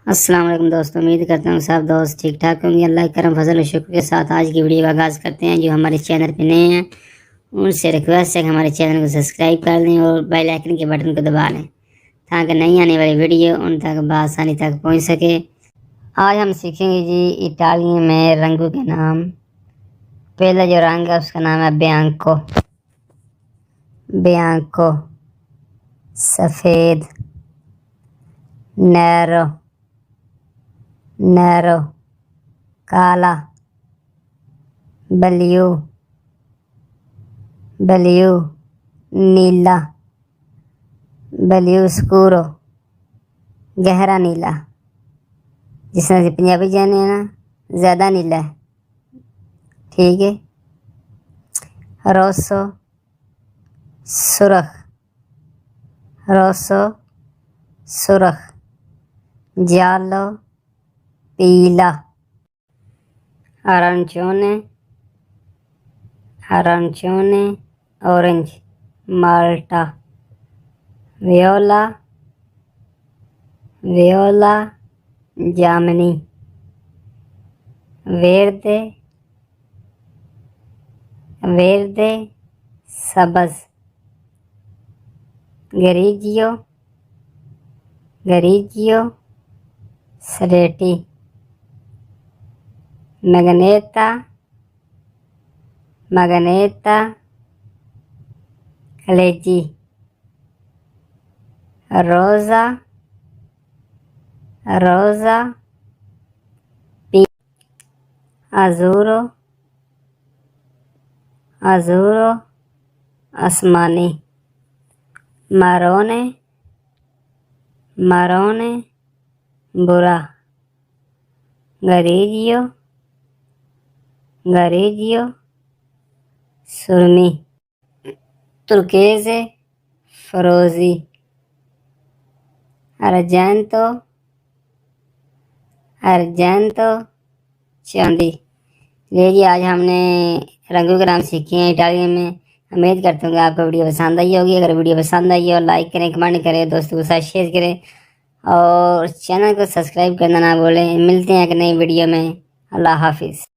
अस्सलाम वालेकुम दोस्तों, उम्मीद करता हूँ सब दोस्त ठीक ठाक होंगे। अल्लाह के करम फजल और शुक्र के साथ आज की वीडियो का आगाज़ करते हैं। जो हमारे चैनल पे नए हैं उनसे रिक्वेस्ट है कि हमारे चैनल को सब्सक्राइब कर दें और बेल आइकन के बटन को दबा लें ताकि नई आने वाली वीडियो उन तक बआसानी तक पहुँच सके। आज हम सीखेंगे जी इटालियन में रंगों के नाम। पहला जो रंग है उसका नाम है बियांको। बियांको सफ़ेद। नैरो नैरो काला। ब्लू ब्लू नीला। ब्लू स्कूरो गहरा नीला, जिस तरह से पंजाबी जाने हैं ना, ज़्यादा नीला है, ठीक है। रोसो सुरख। रोसो सुरख। जालो पीला। अरांचोने अरांचोने ऑरेंज माल्टा। वियोला वियोला जामनी। वेर्दे वेर्दे सबज। ग्रीजियो ग्रीजियो सलेटी। मैग्नेटा मैग्नेटा कलेजी। रोज़ा रोज़ा पी। अज़ूरो अज़ूरो आसमानी। मारोने मारोने बुरा। गरीजियो गरीजियो सुरमी। तुर्केज़े फरोज़ी। अर्जेंतो अर्जेंतो चांदी। ये जी आज हमने रंगों के नाम सीखे हैं इटालियन में। उम्मीद करता हूँ कि आपको वीडियो पसंद आई होगी। अगर वीडियो पसंद आई हो लाइक करें, कमेंट करें, दोस्तों के साथ शेयर करें और चैनल को सब्सक्राइब करना ना भूलें। मिलते हैं एक नई वीडियो में। अल्लाह हाफिज़।